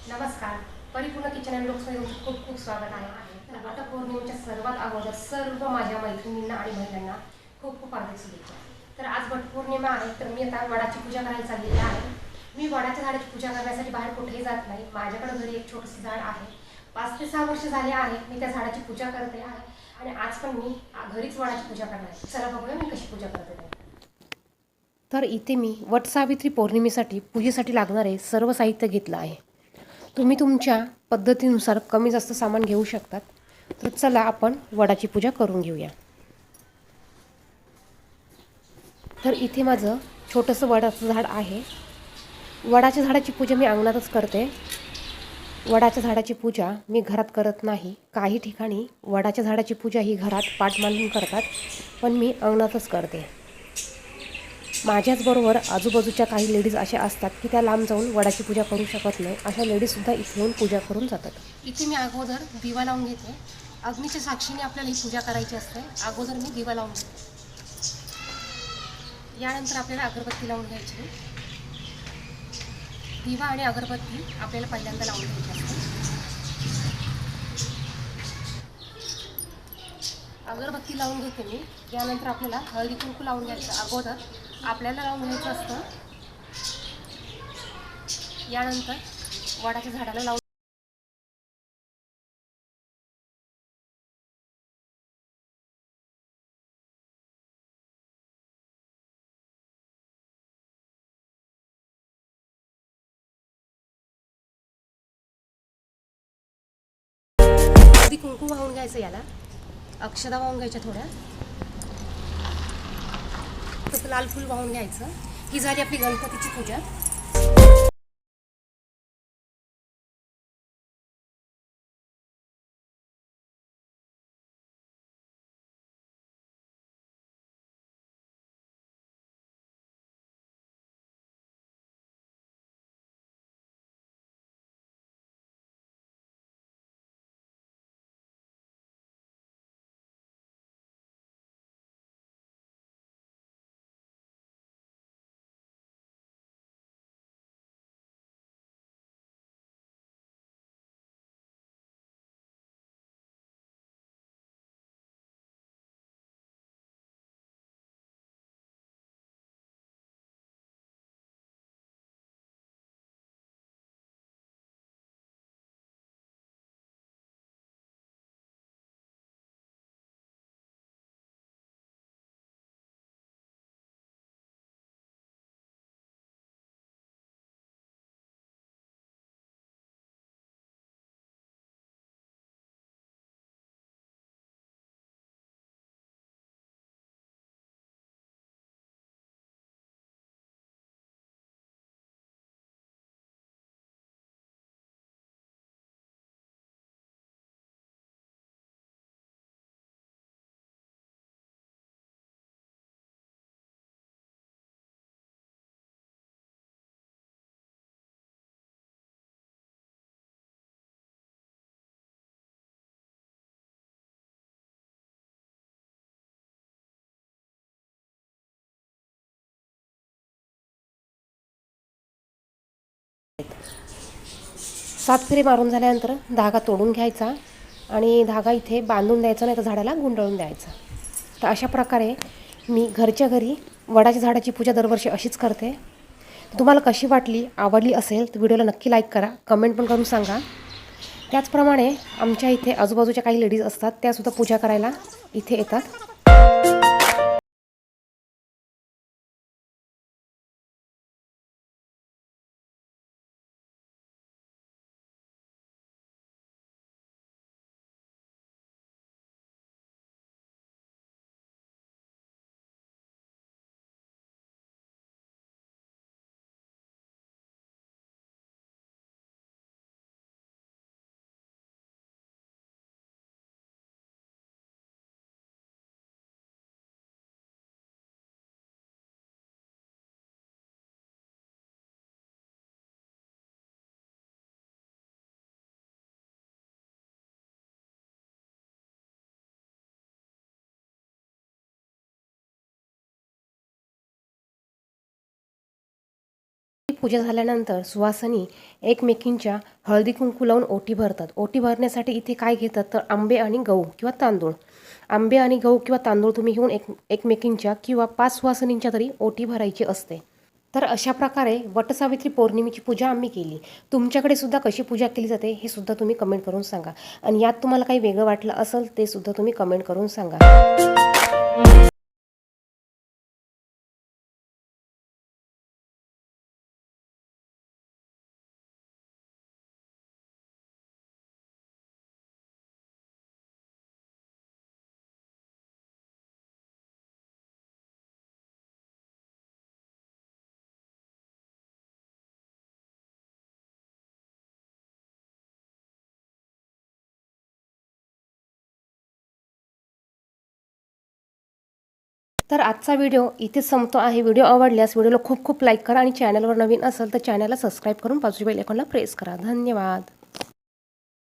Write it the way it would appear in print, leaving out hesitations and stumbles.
नमस्कार. परिपूर्ण kitchen and ब्लॉग्समध्ये तुमचं खूप खूप स्वागत आहे. तर वटपौर्णिमेच्या सर्वात अगोदर सर्व माझ्या मैत्रिणींना आणि महिलांना खूप खूप हार्दिक शुभेच्छा. तर आज वटपौर्णिमा आहे, तर मी आता वडाची पूजा करायला चाललेली आहे. मी वडाच्या झाडाची पूजा करण्यासाठी बाहेर कुठेही जात नाही. माझ्याकडे घरी एक छोटंसं झाड आहे. 5 ते 6 वर्ष झाले आहे मी त्या झाडाची पूजा करते आहे आणि आज पण मी घरीच वडाची पूजा करणार आहे. चला बघूया मी कशी पूजा करते ते. तर इथे मी वटसावित्री पौर्णिमेसाठी पूजेसाठी लागणारे सर्व साहित्य घेतलं आहे. तुम्ही तुमच्या पद्धतीनुसार कमी जास्त सामान घेऊ शकतात. तर चला आपण वडाची पूजा करून घेऊया. तर इथे माझं छोटंसं वडाचं झाड आहे. वडाच्या झाडाची पूजा मी अंगणातच करते. वडाच्या झाडाची पूजा मी घरात करत नाही. काही ठिकाणी वडाच्या झाडाची पूजा ही घरात पाट मांडून करतात, पण मी अंगणातच करते. माझ्याचबरोबर आजूबाजूच्या काही लेडीज अशा असतात की त्या लांब जाऊन वडाची पूजा करू शकत नाही. अशा लेडीजसुद्धा इथे येऊन पूजा करून जातात. इथे मी अगोदर दिवा लावून घेते. अग्नीच्या साक्षीने आपल्याला ही पूजा करायची असते. अगोदर मी दिवा लावून घेते. यानंतर आपल्याला अगरबत्ती लावून घ्यायची. दिवा आणि अगरबत्ती आपल्याला पहिल्यांदा लावून घ्यायची असते. अगरबत्ती लावून घेते मी. यानंतर आपल्याला हळदी कुंकू लावून घ्यायचं. अगोदर आपल्याला लावून घ्यायचं असतं. यानंतर वडाच्या झाडाला लावून हळदी कुंकू वाहून घ्यायचं. याला अक्षदा वाहून घ्यायच्या थोड्या. तसं लाल फूल वाहून घ्यायचं. ही झाली आपली गणपतीची पूजा. सात फेरे मारून झाल्यानंतर धागा तोडून घ्यायचा आणि धागा इथे बांधून द्यायचा, नाही तर झाडाला गुंडाळून द्यायचा. तर अशा प्रकारे मी घरच्या घरी वडाच्या झाडाची पूजा दरवर्षी अशीच करते. तुम्हाला कशी वाटली, आवडली असेल तर व्हिडिओला नक्की लाईक करा, कमेंट पण करून सांगा. त्याचप्रमाणे आमच्या इथे आजूबाजूच्या काही लेडीज असतात, त्यासुद्धा पूजा करायला इथे येतात. पूजा झाल्यानंतर सुवासिनी एकमेकींच्या हळदी कुंकू लावून ओटी भरतात. ओटी भरण्यासाठी इथे काय घेतात तर आंबे आणि गहू किंवा तांदूळ. आंबे आणि गहू किंवा तांदूळ तुम्ही घेऊन एकमेकींच्या किंवा 5 सुवासिनींच्या तरी ओटी भरायची असते. तर अशा प्रकारे वटसावित्री पौर्णिमेची पूजा आम्ही केली. तुमच्याकडे सुद्धा कशी पूजा केली जाते हे सुद्धा तुम्ही कमेंट करून सांगा. आणि यात तुम्हाला काही वेगळं वाटलं असेल ते सुद्धा तुम्ही कमेंट करून सांगा. तर आजचा व्हिडिओ इथेच संपतो आहे. व्हिडिओ आवडल्यास व्हिडिओला खूप खूप लाईक करा आणि चॅनलवर नवीन असेल तर चॅनलला सबस्क्राईब करून बाजूच्या बेल आयकॉनला प्रेस करा. धन्यवाद.